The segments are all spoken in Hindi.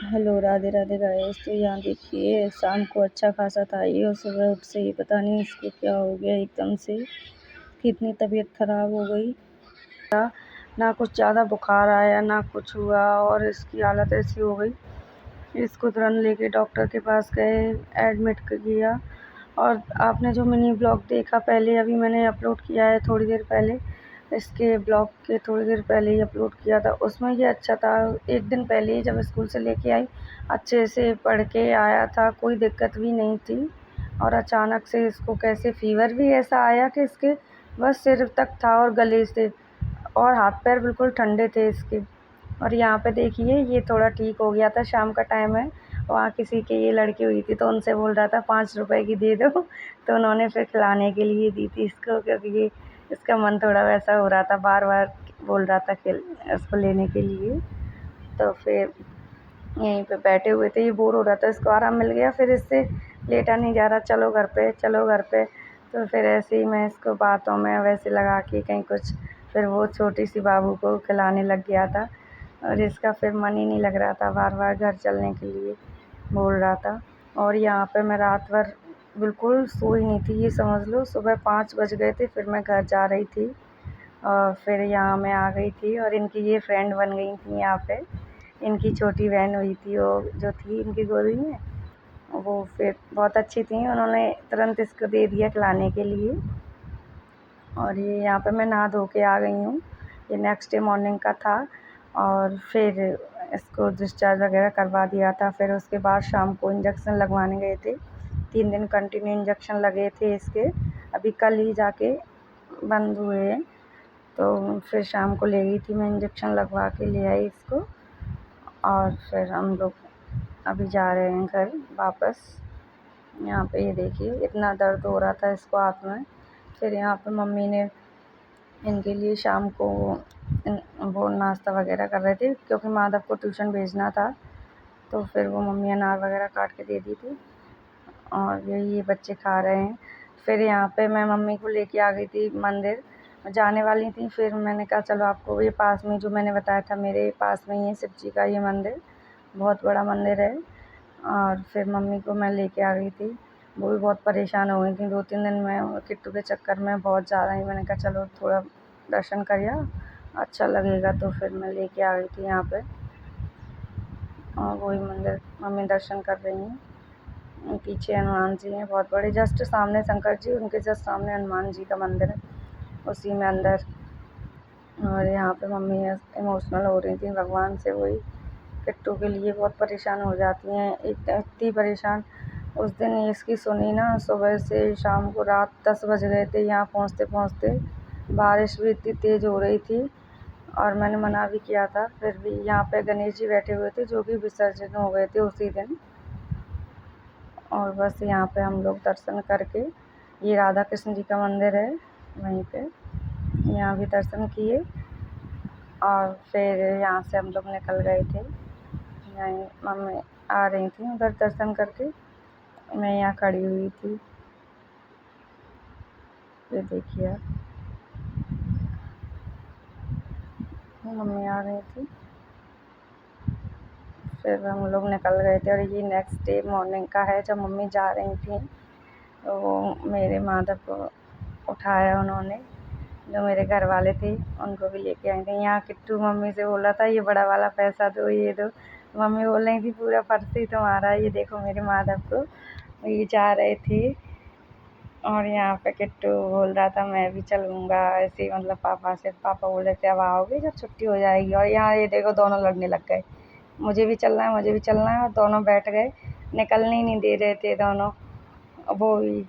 Hello, Radhe Radhe guys. तो यहाँ देखिए शाम को अच्छा खासा था ये, और सुबह उठ से ही पता नहीं इसको क्या हो गया एकदम से, कितनी तबीयत खराब हो गई। ना कुछ ज़्यादा बुखार आया ना कुछ हुआ, और इसकी हालत ऐसी हो गई। इसको तुरंत लेके डॉक्टर के पास गए, एडमिट किया। और आपने जो मिनी ब्लॉग देखा पहले, अभी मैंने अपलोड किया है थोड़ी देर पहले, इसके ब्लॉग के थोड़ी देर पहले ही अपलोड किया था। उसमें ये अच्छा था, एक दिन पहले ही जब स्कूल से लेके आई अच्छे से पढ़ के आया था, कोई दिक्कत भी नहीं थी। और अचानक से इसको कैसे फ़ीवर भी ऐसा आया कि इसके बस सिर तक था और गले से, और हाथ पैर बिल्कुल ठंडे थे इसके। और यहाँ पे देखिए ये थोड़ा ठीक हो गया था, शाम का टाइम है। वहाँ किसी के ये लड़की हुई थी तो उनसे बोल रहा था 5 रुपए की दे दो, तो उन्होंने फिर खिलाने के लिए दी थी इसको, क्योंकि ये इसका मन थोड़ा वैसा हो रहा था, बार बार बोल रहा था कि इसको लेने के लिए। तो फिर यहीं पे बैठे हुए थे, ये बोर हो रहा था, इसको आराम मिल गया, फिर इससे लेटा नहीं जा रहा, चलो घर पे चलो घर पे। तो फिर ऐसे ही मैं इसको बातों में वैसे लगा के कहीं कुछ, फिर वो छोटी सी बाबू को खिलाने लग गया था। और इसका फिर मन ही नहीं लग रहा था, बार बार घर चलने के लिए बोल रहा था। और यहाँ पे मैं रात भर बिल्कुल सोई नहीं थी, ये समझ लो सुबह 5 बज गए थे, फिर मैं घर जा रही थी। और फिर यहाँ मैं आ गई थी, और इनकी ये फ्रेंड बन गई थी यहाँ पे। इनकी छोटी बहन हुई थी, वो जो थी इनकी गोदी में, वो फिर बहुत अच्छी थी, उन्होंने तुरंत इसको दे दिया खिलाने के लिए। और ये यहाँ पे मैं नहा धो के आ गई हूँ, ये नेक्स्ट डे मॉर्निंग का था। और फिर इसको डिस्चार्ज वगैरह करवा दिया था। फिर उसके बाद शाम को इंजेक्शन लगवाने गए थे, 3 दिन कंटिन्यू इंजेक्शन लगे थे इसके, अभी कल ही जाके बंद हुए हैं। तो फिर शाम को ले गई थी मैं, इंजेक्शन लगवा के ले आई इसको। और फिर हम लोग अभी जा रहे हैं घर वापस। यहाँ पे ये देखिए इतना दर्द हो रहा था इसको हाथ में। फिर यहाँ पे मम्मी ने इनके लिए शाम को वो नाश्ता वगैरह कर रहे थे, क्योंकि माधव को ट्यूशन भेजना था। तो फिर वो मम्मी अनार वगैरह काट के दे दी थी, और यही ये बच्चे खा रहे हैं। फिर यहाँ पे मैं मम्मी को लेके आ गई थी मंदिर, जाने वाली थी। फिर मैंने कहा चलो आपको, ये पास में जो मैंने बताया था मेरे पास में ही है शिव जी का ये मंदिर, बहुत बड़ा मंदिर है। और फिर मम्मी को मैं लेके आ गई थी, वो भी बहुत परेशान हो गई थी 2-3 दिन में किट्टू के चक्कर में, बहुत ज़्यादा ही। मैंने कहा चलो थोड़ा दर्शन करिए, अच्छा लगेगा, तो फिर मैं लेके आ गई थी यहाँ पे। और वही मंदिर मम्मी दर्शन कर रही हैं। पीछे हनुमान जी हैं बहुत बड़े, जस्ट सामने शंकर जी, उनके जस्ट सामने हनुमान जी का मंदिर है, उसी में अंदर। और यहाँ पे मम्मी इमोशनल हो रही थी भगवान से, वही किट्टू के लिए बहुत परेशान हो जाती हैं, एक इतनी परेशान। उस दिन इसकी सुनी ना, सुबह से शाम को रात 10 बज गए थे यहाँ पहुँचते पहुँचते, बारिश भी इतनी तेज़ हो रही थी। और मैंने मना भी किया था, फिर भी यहाँ पे गणेश जी बैठे हुए थे जो कि विसर्जन हो गए थे उसी दिन। और बस यहाँ पे हम लोग दर्शन करके, ये राधा कृष्ण जी का मंदिर है वहीं पे, यहाँ भी दर्शन किए। और फिर यहाँ से हम लोग निकल गए थे, यहीं मम्मी आ रही थी उधर दर्शन करके, मैं यहाँ खड़ी हुई थी। ये देखिए आप, मम्मी आ रही थी, फिर हम लोग निकल गए थे। और ये नेक्स्ट डे मॉर्निंग का है, जब मम्मी जा रही थी तो वो मेरे माधव को उठाया उन्होंने, जो मेरे घर वाले थे उनको भी लेके आए थे। यहाँ किट्टू मम्मी से बोला था ये बड़ा वाला पैसा दो, ये दो। मम्मी बोल रही थी पूरा पर्स ही तुम्हारा, ये देखो मेरे माधव को, ये जा रहे थे। और यहाँ पे किट्टू बोल रहा था मैं भी चलूँगा ऐसे ही, मतलब पापा से। पापा बोल रहे थे अब आओगे जब छुट्टी हो जाएगी। और यहाँ ये देखो दोनों लड़ने लग गए, मुझे भी चलना है मुझे भी चलना है, और दोनों बैठ गए, निकलने ही नहीं दे रहे थे दोनों। वो भी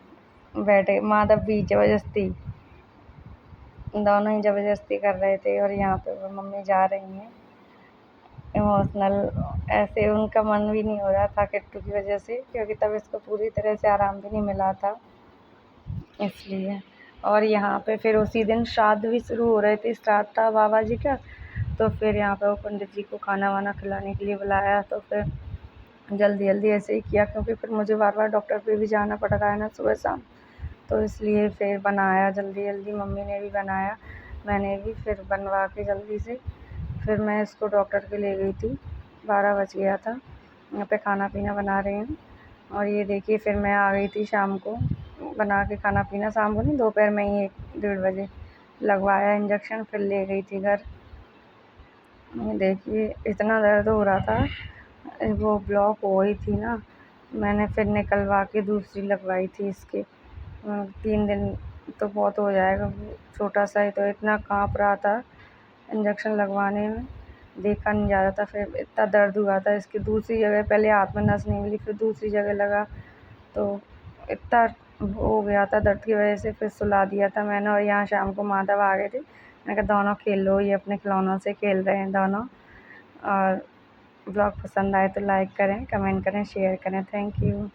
बैठ गए, माधव भी ज़बरदस्ती, दोनों ही ज़बरदस्ती कर रहे थे। और यहाँ पे वो मम्मी जा रही हैं इमोशनल, ऐसे उनका मन भी नहीं हो रहा था किट्टू की वजह से, क्योंकि तब इसको पूरी तरह से आराम भी नहीं मिला था इसलिए। और यहाँ पे फिर उसी दिन श्राद्ध भी शुरू हो रहे थे, श्राद्ध था बाबा जी का। तो फिर यहाँ पे वो पंडित जी को खाना वाना खिलाने के लिए बुलाया, तो फिर जल्दी जल्दी ऐसे ही किया, क्योंकि फिर मुझे बार बार डॉक्टर पे भी जाना पड़ रहा है ना सुबह शाम, तो इसलिए फिर बनाया जल्दी जल्दी, मम्मी ने भी बनाया, मैंने भी फिर बनवा के जल्दी से। फिर मैं इसको डॉक्टर के ले गई थी, 12 बज गया था। यहाँ पे खाना पीना बना रहे हैं। और ये देखिए फिर मैं आ गई थी शाम को बना के खाना पीना, शाम को नहीं दोपहर में ही 1-1:30 बजे लगवाया इंजेक्शन, फिर ले गई थी घर। ये देखिए इतना दर्द हो रहा था, वो ब्लॉक हो गई थी ना, मैंने फिर निकलवा के दूसरी लगवाई थी इसके। 3 दिन तो बहुत हो जाएगा, छोटा सा ही तो इतना काँप रहा था इंजेक्शन लगवाने में, देखा नहीं जा रहा था। फिर इतना दर्द हुआ था इसकी दूसरी जगह, पहले हाथ में नस नहीं मिली, फिर दूसरी जगह लगा तो इतना हो गया था दर्द की वजह से, फिर सुला दिया था मैंने। और यहाँ शाम को माधव आ गए थे, मैंने कहा दोनों खेल लो, ये अपने खिलौनों से खेल रहे हैं दोनों। और ब्लॉग पसंद आए तो लाइक करें, कमेंट करें, शेयर करें। Thank you.